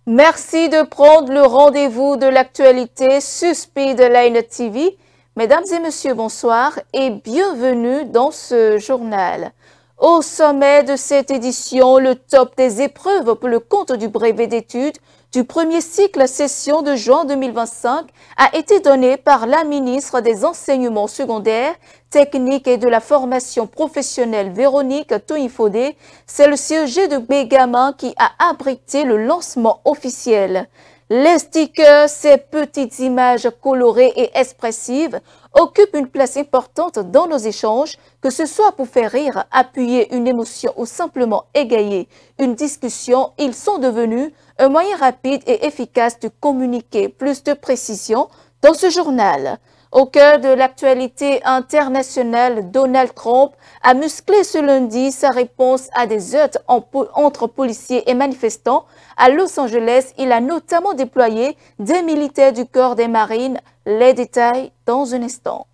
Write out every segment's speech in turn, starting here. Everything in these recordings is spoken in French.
Merci de prendre le rendez-vous de l'actualité sur Speedline TV. Mesdames et messieurs, bonsoir et bienvenue dans ce journal. Au sommet de cette édition, le top des épreuves pour le compte du brevet d'études du premier cycle session de juin 2025 a été donné par la ministre des Enseignements secondaires, techniques et de la formation professionnelle Véronique Tognifodé. C'est le CEG de Gbegama qui a abrité le lancement officiel. Les stickers, ces petites images colorées et expressives, occupent une place importante dans nos échanges, que ce soit pour faire rire, appuyer une émotion ou simplement égayer une discussion. Ils sont devenus un moyen rapide et efficace de communiquer plus de précision dans ce journal. Au cœur de l'actualité internationale, Donald Trump a musclé ce lundi sa réponse à des heurts entre policiers et manifestants. À Los Angeles, il a notamment déployé des militaires du corps des marines. Les détails dans un instant.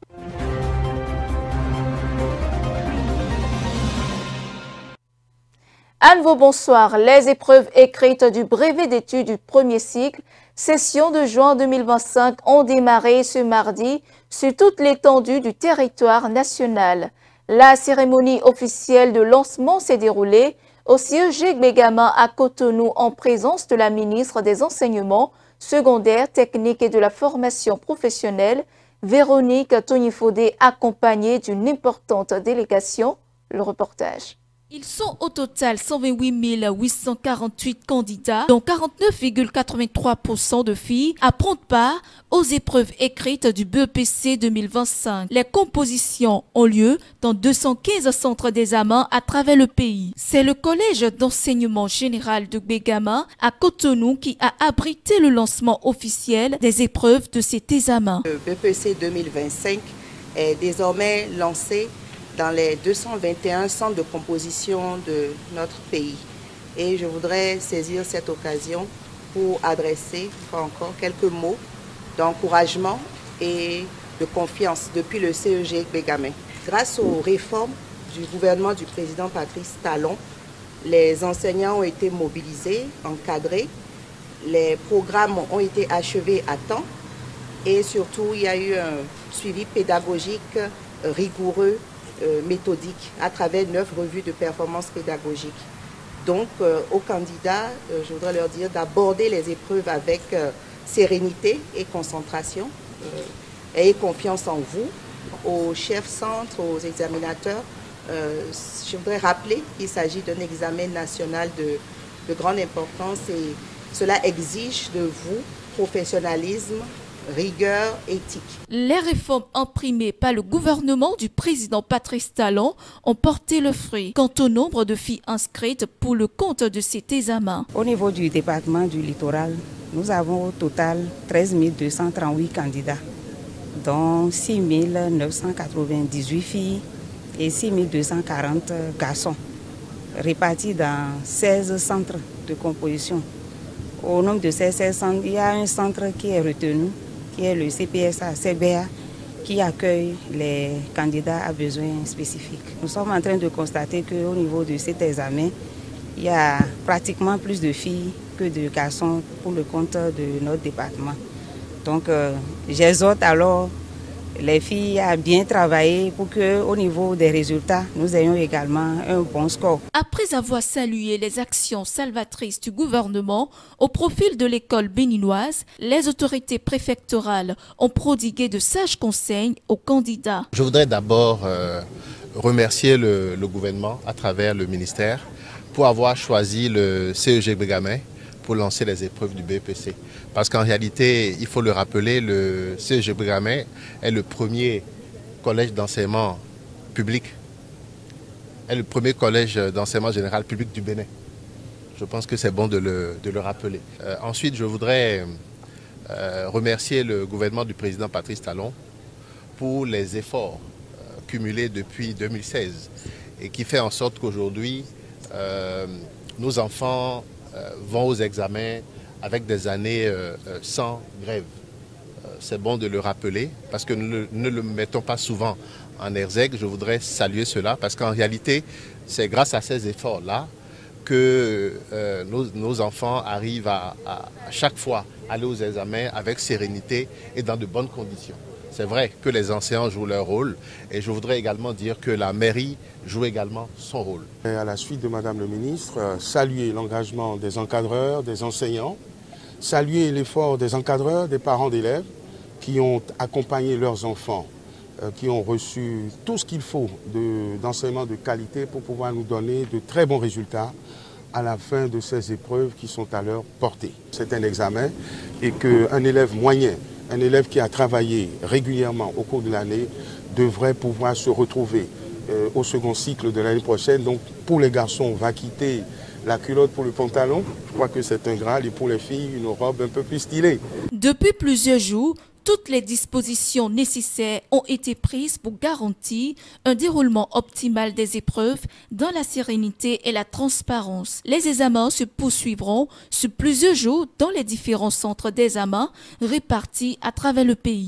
À nouveau, bonsoir. Les épreuves écrites du brevet d'études du premier cycle, session de juin 2025, ont démarré ce mardi sur toute l'étendue du territoire national. La cérémonie officielle de lancement s'est déroulée au CEG Gbegama à Cotonou en présence de la ministre des Enseignements secondaires, techniques et de la formation professionnelle, Véronique Tognifodé, accompagnée d'une importante délégation. Le reportage. Ils sont au total 128 848 candidats, dont 49,83% de filles, à prendre part aux épreuves écrites du BEPC 2025. Les compositions ont lieu dans 215 centres d'examen à travers le pays. C'est le collège d'enseignement général de Gbegama à Cotonou qui a abrité le lancement officiel des épreuves de cet examen. Le BEPC 2025 est désormais lancé dans les 221 centres de composition de notre pays. Et je voudrais saisir cette occasion pour adresser encore quelques mots d'encouragement et de confiance depuis le CEG Gbegama. Grâce aux réformes du gouvernement du président Patrice Talon, les enseignants ont été mobilisés, encadrés, les programmes ont été achevés à temps et surtout il y a eu un suivi pédagogique rigoureux, méthodique à travers 9 revues de performance pédagogique. Donc aux candidats, je voudrais leur dire d'aborder les épreuves avec sérénité et concentration. Ayez confiance en vous, aux chefs centres, aux examinateurs. Je voudrais rappeler qu'il s'agit d'un examen national de grande importance et cela exige de vous professionnalisme, rigueur, éthique. Les réformes imprimées par le gouvernement du président Patrice Talon ont porté le fruit. Quant au nombre de filles inscrites pour le compte de cet examen. Au niveau du département du littoral, nous avons au total 13 238 candidats, dont 6 998 filles et 6 240 garçons, répartis dans 16 centres de composition. Au nombre de ces 16 centres, il y a un centre qui est retenu, qui est le CPSA-CBA, qui accueille les candidats à besoins spécifiques. Nous sommes en train de constater qu'au niveau de cet examen, il y a pratiquement plus de filles que de garçons pour le compte de notre département. Donc, j'exhorte alors les filles à bien travailler pour qu'au niveau des résultats, nous ayons également un bon score. Après avoir salué les actions salvatrices du gouvernement au profil de l'école béninoise, les autorités préfectorales ont prodigué de sages conseils aux candidats. Je voudrais d'abord remercier le gouvernement à travers le ministère pour avoir choisi le CEG Gbegama pour lancer les épreuves du BEPC. Parce qu'en réalité, il faut le rappeler, le CEG Gbegama est le premier collège d'enseignement public, est le premier collège d'enseignement général public du Bénin. Je pense que c'est bon de le rappeler. Ensuite, je voudrais remercier le gouvernement du président Patrice Talon pour les efforts cumulés depuis 2016 et qui fait en sorte qu'aujourd'hui, nos enfants vont aux examens avec des années sans grève. C'est bon de le rappeler parce que nous ne le mettons pas souvent en exergue. Je voudrais saluer cela parce qu'en réalité, c'est grâce à ces efforts-là que nos enfants arrivent à chaque fois aller aux examens avec sérénité et dans de bonnes conditions. C'est vrai que les enseignants jouent leur rôle et je voudrais également dire que la mairie joue également son rôle. Et à la suite de Madame le ministre, saluer l'engagement des encadreurs, des enseignants, saluer l'effort des encadreurs, des parents d'élèves qui ont accompagné leurs enfants, qui ont reçu tout ce qu'il faut d'enseignement de qualité pour pouvoir nous donner de très bons résultats à la fin de ces épreuves qui sont à leur portée. C'est un examen et qu'un élève moyen, un élève qui a travaillé régulièrement au cours de l'année devrait pouvoir se retrouver au second cycle de l'année prochaine. Donc pour les garçons, on va quitter la culotte pour le pantalon. Je crois que c'est un Graal et pour les filles, une robe un peu plus stylée. Depuis plusieurs jours, toutes les dispositions nécessaires ont été prises pour garantir un déroulement optimal des épreuves dans la sérénité et la transparence. Les examens se poursuivront sur plusieurs jours dans les différents centres d'examen répartis à travers le pays.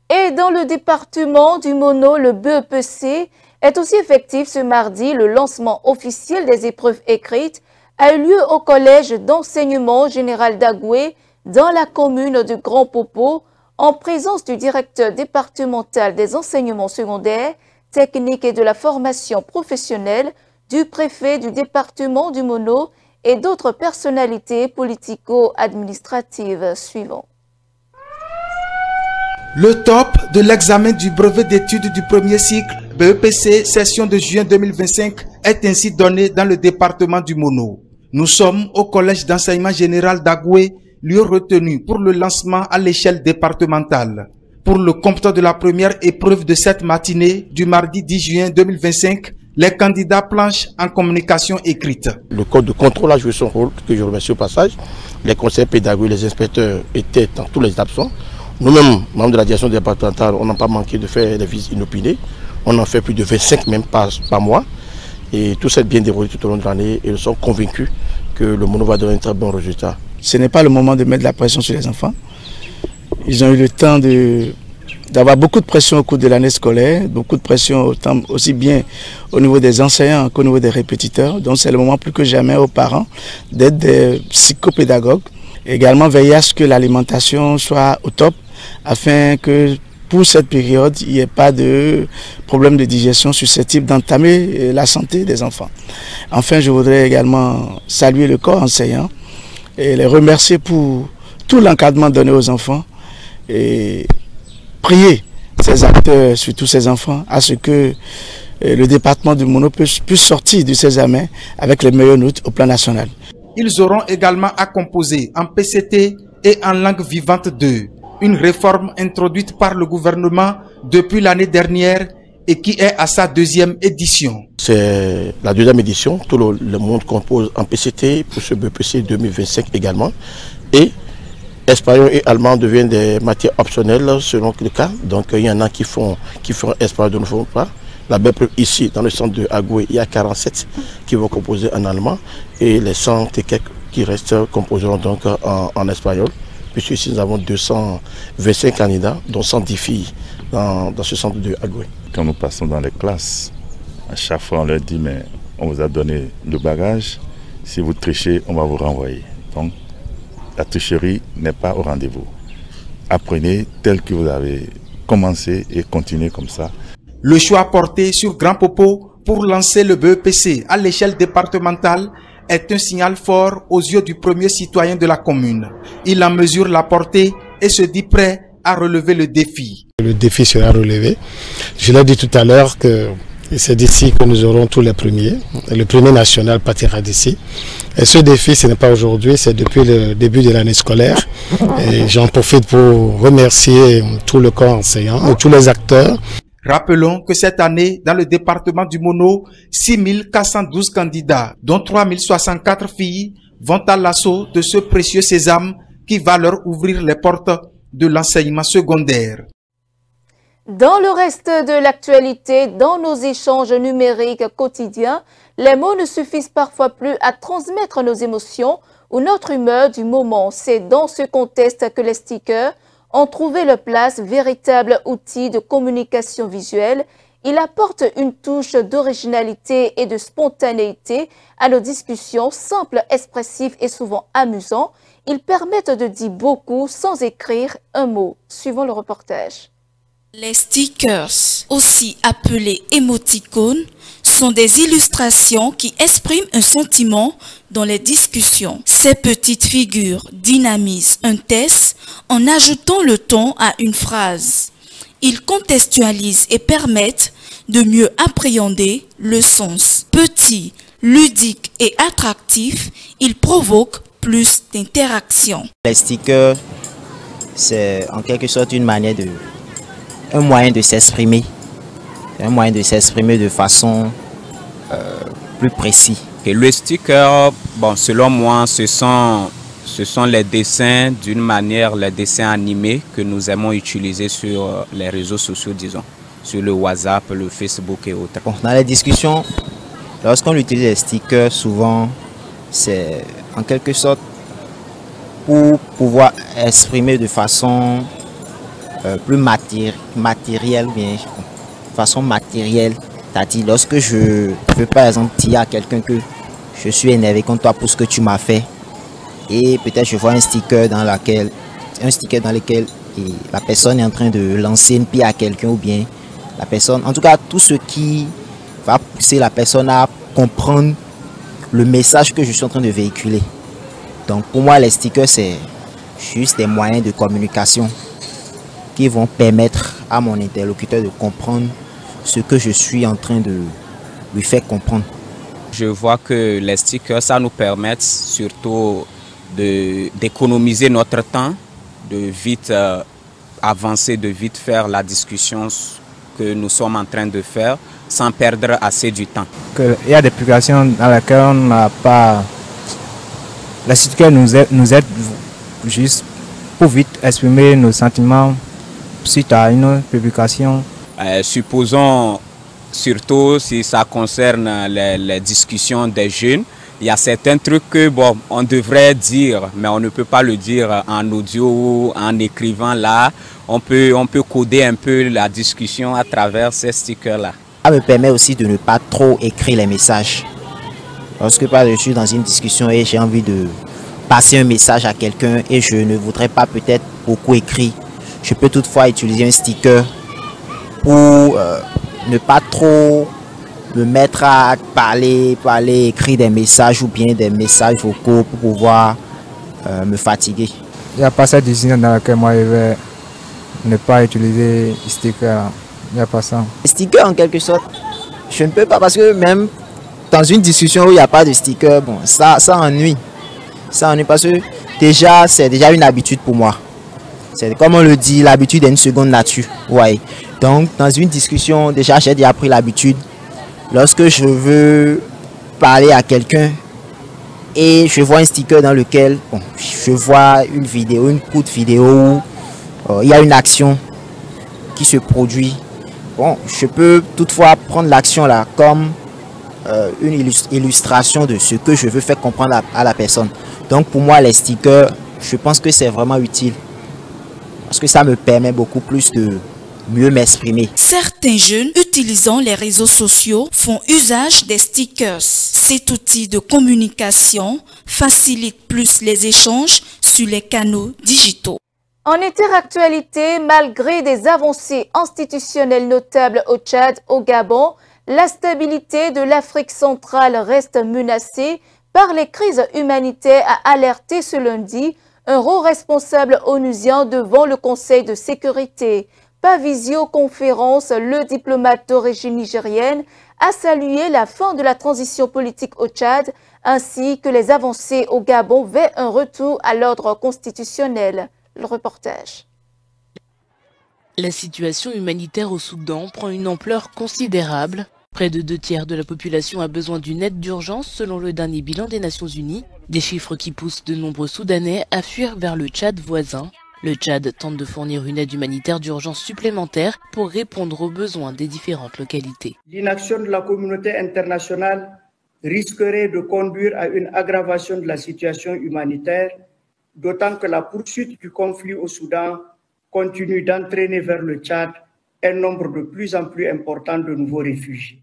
Et dans le département du Mono, le BEPC est aussi effectif ce mardi. Le lancement officiel des épreuves écrites a eu lieu au collège d'enseignement général d'Agoué dans la commune de Grand Popo, en présence du directeur départemental des enseignements secondaires, techniques et de la formation professionnelle, du préfet du département du Mono et d'autres personnalités politico-administratives suivants. Le top de l'examen du brevet d'études du premier cycle BEPC session de juin 2025 est ainsi donné dans le département du Mono. Nous sommes au collège d'enseignement général d'Agoué, lieu retenu pour le lancement à l'échelle départementale. Pour le compte de la première épreuve de cette matinée du mardi 10 juin 2025, les candidats planchent en communication écrite. Le code de contrôle a joué son rôle, que je remercie au passage. Les conseillers pédagogiques, les inspecteurs étaient dans tous les absents. Nous-mêmes, membres de la direction départementale, on n'a pas manqué de faire des visites inopinées. On en fait plus de 25 même par mois. Et tout s'est bien déroulé tout au long de l'année et nous sommes convaincus que le Mono va donner un très bon résultat. Ce n'est pas le moment de mettre de la pression sur les enfants. Ils ont eu le temps d'avoir beaucoup de pression au cours de l'année scolaire, beaucoup de pression aussi bien au niveau des enseignants qu'au niveau des répétiteurs. Donc c'est le moment plus que jamais aux parents d'être des psychopédagogues. Également veiller à ce que l'alimentation soit au top afin que pour cette période, il n'y ait pas de problème de digestion susceptible d'entamer la santé des enfants. Enfin, je voudrais également saluer le corps enseignant et les remercier pour tout l'encadrement donné aux enfants et prier ces acteurs, surtout ces enfants, à ce que le département du Mono puisse sortir de ces examens avec les meilleures notes au plan national. Ils auront également à composer en PCT et en langue vivante 2, une réforme introduite par le gouvernement depuis l'année dernière et qui est à sa deuxième édition. C'est la deuxième édition, tout le monde compose en PCT pour ce BEPC 2025 également. Et espagnol et allemand deviennent des matières optionnelles selon le cas. Donc il y en a qui font espagnol, d'autres ne font pas. La BEPC ici, dans le centre de Agoué, il y a 47 qui vont composer en allemand et les 100 et quelques qui restent composeront donc en espagnol. Puisque ici nous avons 225 candidats, dont 110 filles dans ce centre de Agoué. Quand nous passons dans les classes, à chaque fois on leur dit mais on vous a donné le bagage, si vous trichez, on va vous renvoyer. Donc la tricherie n'est pas au rendez-vous. Apprenez tel que vous avez commencé et continuez comme ça. Le choix porté sur Grand Popo pour lancer le BEPC à l'échelle départementale est un signal fort aux yeux du premier citoyen de la commune. Il en mesure la portée et se dit prêt à relever le défi. Le défi sera relevé. Je l'ai dit tout à l'heure que c'est d'ici que nous aurons tous les premiers. Le premier national partira d'ici. Et ce défi, ce n'est pas aujourd'hui, c'est depuis le début de l'année scolaire. Et j'en profite pour remercier tout le corps enseignant et tous les acteurs. Rappelons que cette année, dans le département du Mono, 6412 candidats, dont 3064 filles, vont à l'assaut de ce précieux sésame qui va leur ouvrir les portes de l'enseignement secondaire. Dans le reste de l'actualité, dans nos échanges numériques quotidiens, les mots ne suffisent parfois plus à transmettre nos émotions ou notre humeur du moment. C'est dans ce contexte que les stickers ont trouvé leur place, véritable outil de communication visuelle Il apporte une touche d'originalité et de spontanéité à nos discussions, simples, expressifs et souvent amusants. Ils permettent de dire beaucoup sans écrire un mot. Suivons le reportage. Les stickers, aussi appelés émoticônes, sont des illustrations qui expriment un sentiment dans les discussions. Ces petites figures dynamisent un texte en ajoutant le ton à une phrase. Ils contextualisent et permettent de mieux appréhender le sens. Petits, ludiques et attractifs, ils provoquent plus d'interaction. Les stickers, c'est en quelque sorte un moyen de s'exprimer. Un moyen de s'exprimer de façon plus précise. Et le sticker, bon, selon moi, ce sont les dessins d'une manière, les dessins animés que nous aimons utiliser sur les réseaux sociaux, disons, sur le WhatsApp, le Facebook et autres. Bon, dans les discussions, lorsqu'on utilise les stickers, souvent, c'est en quelque sorte pour pouvoir exprimer de façon plus matérielle, bien, de façon matérielle. C'est-à-dire, lorsque je veux par exemple dire à quelqu'un que je suis énervé contre toi pour ce que tu m'as fait, et peut-être je vois un sticker dans lequel la personne est en train de lancer une pierre à quelqu'un, ou bien la personne, en tout cas tout ce qui va pousser la personne à comprendre le message que je suis en train de véhiculer. Donc pour moi les stickers c'est juste des moyens de communication qui vont permettre à mon interlocuteur de comprendre ce que je suis en train de lui faire comprendre. Je vois que les stickers, ça nous permet surtout d'économiser notre temps, de vite avancer, de vite faire la discussion que nous sommes en train de faire sans perdre assez du temps. Il y a des publications dans lesquelles on n'a pas... Les stickers nous aident juste pour vite exprimer nos sentiments suite à une publication. Supposons, surtout si ça concerne les discussions des jeunes, il y a certains trucs que bon, on devrait dire, mais on ne peut pas le dire en audio ou en écrivant là. On peut coder un peu la discussion à travers ces stickers-là. Ça me permet aussi de ne pas trop écrire les messages. Lorsque je suis dans une discussion et j'ai envie de passer un message à quelqu'un et je ne voudrais pas peut-être beaucoup écrire, je peux toutefois utiliser un sticker pour ne pas trop me mettre à parler, écrire des messages ou bien des messages vocaux pour pouvoir me fatiguer. Il n'y a pas cette décision dans laquelle moi je vais ne pas utiliser les stickers. Il n'y a pas ça. Les stickers en quelque sorte, je ne peux pas parce que même dans une discussion où il n'y a pas de stickers, bon, ça ennuie. Ça ennuie parce que déjà c'est déjà une habitude pour moi. C'est comme on le dit, l'habitude est une seconde nature. Ouais. Donc dans une discussion, déjà j'ai déjà pris l'habitude. Lorsque je veux parler à quelqu'un et je vois un sticker dans lequel bon, je vois une vidéo, une courte vidéo où il y a une action qui se produit. Bon, je peux toutefois prendre l'action là comme une illustration de ce que je veux faire comprendre à la personne. Donc pour moi les stickers, je pense que c'est vraiment utile. Parce que ça me permet beaucoup plus de mieux m'exprimer. Certains jeunes utilisant les réseaux sociaux font usage des stickers. Cet outil de communication facilite plus les échanges sur les canaux digitaux. En interactualité, malgré des avancées institutionnelles notables au Tchad, au Gabon, la stabilité de l'Afrique centrale reste menacée par les crises humanitaires, a alerté ce lundi un haut responsable onusien devant le Conseil de sécurité. Par visioconférence, le diplomate d'origine nigérienne a salué la fin de la transition politique au Tchad ainsi que les avancées au Gabon vers un retour à l'ordre constitutionnel. Le reportage. La situation humanitaire au Soudan prend une ampleur considérable. Près de 2/3 de la population a besoin d'une aide d'urgence selon le dernier bilan des Nations Unies. Des chiffres qui poussent de nombreux Soudanais à fuir vers le Tchad voisin. Le Tchad tente de fournir une aide humanitaire d'urgence supplémentaire pour répondre aux besoins des différentes localités. L'inaction de la communauté internationale risquerait de conduire à une aggravation de la situation humanitaire, d'autant que la poursuite du conflit au Soudan continue d'entraîner vers le Tchad un nombre de plus en plus important de nouveaux réfugiés.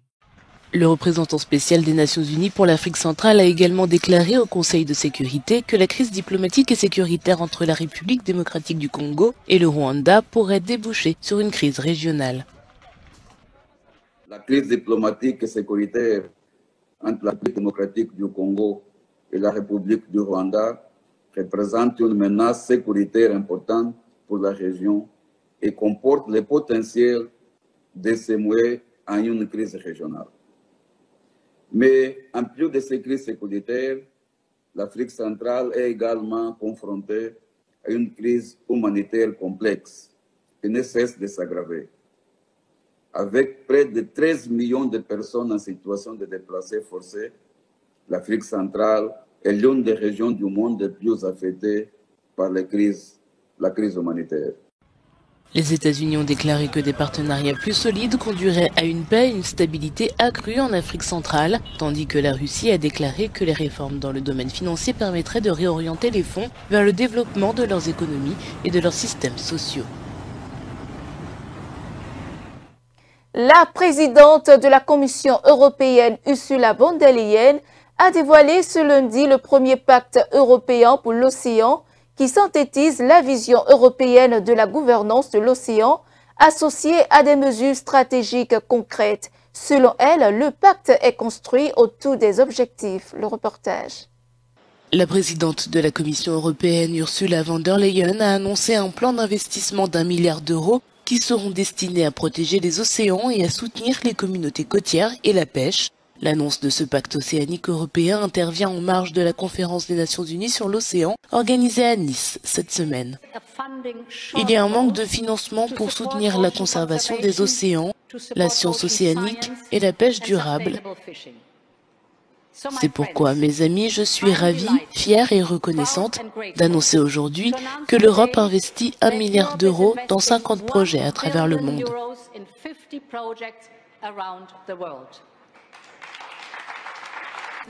Le représentant spécial des Nations Unies pour l'Afrique centrale a également déclaré au Conseil de sécurité que la crise diplomatique et sécuritaire entre la République démocratique du Congo et le Rwanda pourrait déboucher sur une crise régionale. La crise diplomatique et sécuritaire entre la République démocratique du Congo et la République du Rwanda représente une menace sécuritaire importante pour la région et comporte le potentiel de se muer en une crise régionale. Mais en plus de ces crises sécuritaires, l'Afrique centrale est également confrontée à une crise humanitaire complexe qui ne cesse de s'aggraver. Avec près de 13 millions de personnes en situation de déplacés forcés, l'Afrique centrale est l'une des régions du monde les plus affectées par la crise humanitaire. Les États-Unis ont déclaré que des partenariats plus solides conduiraient à une paix et une stabilité accrue en Afrique centrale, tandis que la Russie a déclaré que les réformes dans le domaine financier permettraient de réorienter les fonds vers le développement de leurs économies et de leurs systèmes sociaux. La présidente de la Commission européenne, Ursula von der Leyen, a dévoilé ce lundi le premier pacte européen pour l'océan qui synthétise la vision européenne de la gouvernance de l'océan associée à des mesures stratégiques concrètes. Selon elle, le pacte est construit autour des objectifs. Le reportage. La présidente de la Commission européenne, Ursula von der Leyen, a annoncé un plan d'investissement d'1 milliard d'euros qui seront destinés à protéger les océans et à soutenir les communautés côtières et la pêche. L'annonce de ce pacte océanique européen intervient en marge de la conférence des Nations Unies sur l'océan organisée à Nice cette semaine. Il y a un manque de financement pour soutenir la conservation des océans, la science océanique et la pêche durable. C'est pourquoi, mes amis, je suis ravie, fière et reconnaissante d'annoncer aujourd'hui que l'Europe investit 1 milliard d'euros dans 50 projets à travers le monde.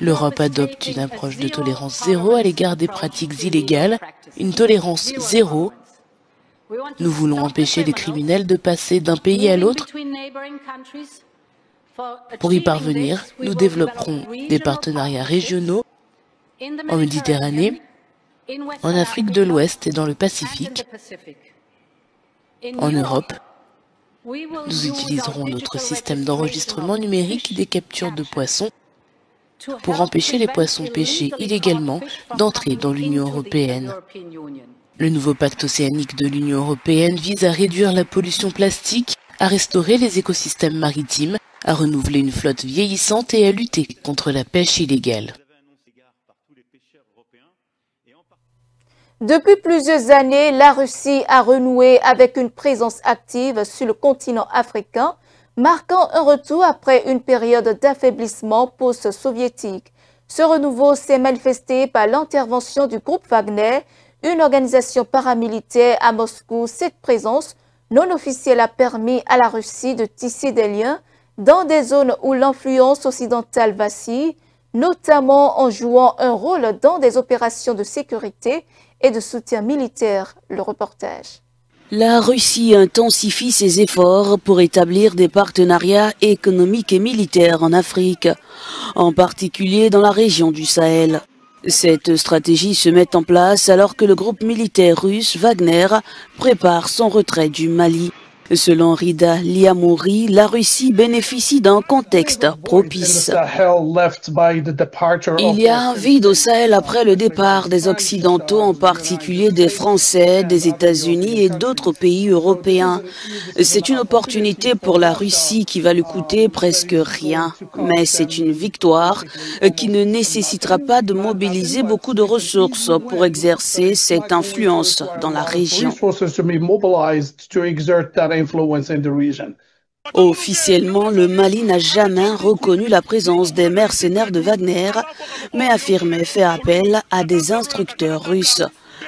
L'Europe adopte une approche de tolérance zéro à l'égard des pratiques illégales, une tolérance zéro. Nous voulons empêcher les criminels de passer d'un pays à l'autre. Pour y parvenir, nous développerons des partenariats régionaux en Méditerranée, en Afrique de l'Ouest et dans le Pacifique. En Europe, nous utiliserons notre système d'enregistrement numérique des captures de poissons pour empêcher les poissons pêchés illégalement d'entrer dans l'Union européenne. Le nouveau pacte océanique de l'Union européenne vise à réduire la pollution plastique, à restaurer les écosystèmes maritimes, à renouveler une flotte vieillissante et à lutter contre la pêche illégale. Depuis plusieurs années, la Russie a renoué avec une présence active sur le continent africain, marquant un retour après une période d'affaiblissement post-soviétique. Ce renouveau s'est manifesté par l'intervention du groupe Wagner, une organisation paramilitaire à Moscou. Cette présence non officielle a permis à la Russie de tisser des liens dans des zones où l'influence occidentale vacille, notamment en jouant un rôle dans des opérations de sécurité et de soutien militaire. Le reportage. La Russie intensifie ses efforts pour établir des partenariats économiques et militaires en Afrique, en particulier dans la région du Sahel. Cette stratégie se met en place alors que le groupe militaire russe Wagner prépare son retrait du Mali. Selon Rida Liamouri, la Russie bénéficie d'un contexte propice. Il y a un vide au Sahel après le départ des Occidentaux, en particulier des Français, des États-Unis et d'autres pays européens. C'est une opportunité pour la Russie qui va lui coûter presque rien, mais c'est une victoire qui ne nécessitera pas de mobiliser beaucoup de ressources pour exercer cette influence dans la région. Officiellement, le Mali n'a jamais reconnu la présence des mercenaires de Wagner, mais affirmait faire appel à des instructeurs russes.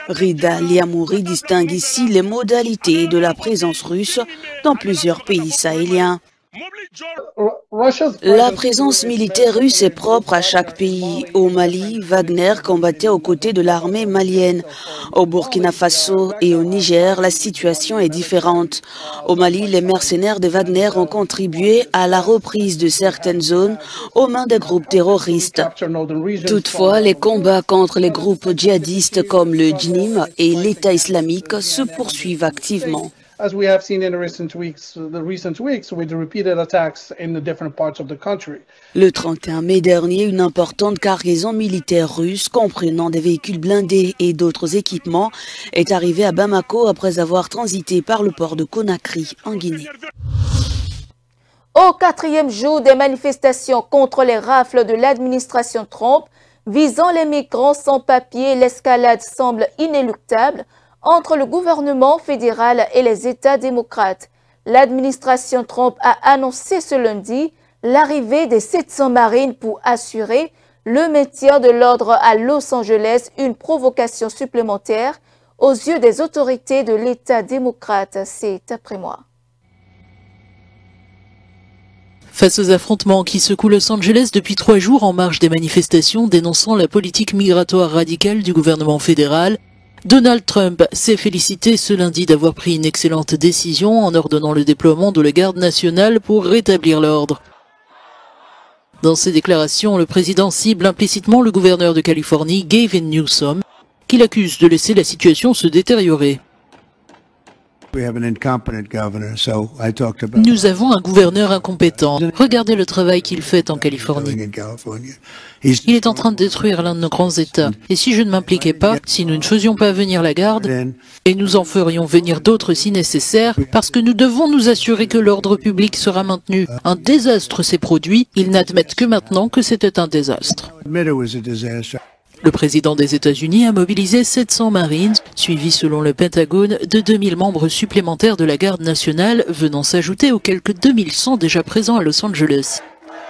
Rida Liamouri distingue ici les modalités de la présence russe dans plusieurs pays sahéliens. La présence militaire russe est propre à chaque pays. Au Mali, Wagner combattait aux côtés de l'armée malienne. Au Burkina Faso et au Niger, la situation est différente. Au Mali, les mercenaires de Wagner ont contribué à la reprise de certaines zones aux mains des groupes terroristes. Toutefois, les combats contre les groupes djihadistes comme le JNIM et l'État islamique se poursuivent activement. As we have seen in the recent weeks with the repeated attacks in the different parts of the country. Le 31 mai dernier, une importante cargaison militaire russe, comprenant des véhicules blindés et d'autres équipements, est arrivée à Bamako après avoir transité par le port de Conakry, en Guinée. Au 4e jour des manifestations contre les rafles de l'administration Trump, visant les migrants sans papier, l'escalade semble inéluctable entre le gouvernement fédéral et les États démocrates. L'administration Trump a annoncé ce lundi l'arrivée des 700 marines pour assurer le maintien de l'ordre à Los Angeles, une provocation supplémentaire aux yeux des autorités de l'État démocrate. C'est après moi. Face aux affrontements qui secouent Los Angeles depuis 3 jours en marge des manifestations dénonçant la politique migratoire radicale du gouvernement fédéral, Donald Trump s'est félicité ce lundi d'avoir pris une excellente décision en ordonnant le déploiement de la garde nationale pour rétablir l'ordre. Dans ses déclarations, le président cible implicitement le gouverneur de Californie, Gavin Newsom, qu'il accuse de laisser la situation se détériorer. Nous avons un gouverneur incompétent. Regardez le travail qu'il fait en Californie. Il est en train de détruire l'un de nos grands États. Et si je ne m'impliquais pas, si nous ne faisions pas venir la garde, et nous en ferions venir d'autres si nécessaire, parce que nous devons nous assurer que l'ordre public sera maintenu. Un désastre s'est produit, ils n'admettent que maintenant que c'était un désastre. Le président des États-Unis a mobilisé 700 Marines, suivis selon le Pentagone de 2000 membres supplémentaires de la garde nationale, venant s'ajouter aux quelques 2100 déjà présents à Los Angeles.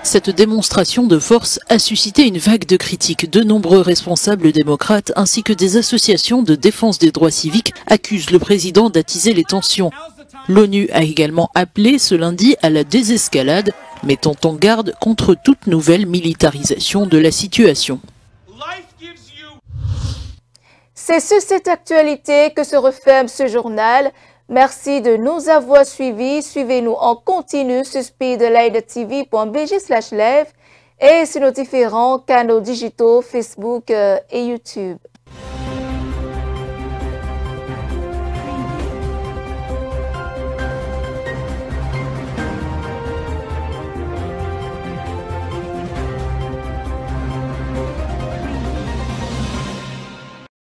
Cette démonstration de force a suscité une vague de critiques. De nombreux responsables démocrates ainsi que des associations de défense des droits civiques accusent le président d'attiser les tensions. L'ONU a également appelé ce lundi à la désescalade, mettant en garde contre toute nouvelle militarisation de la situation. C'est sur cette actualité que se referme ce journal. Merci de nous avoir suivis. Suivez-nous en continu sur speedlinetv.bg/live et sur nos différents canaux digitaux Facebook et YouTube.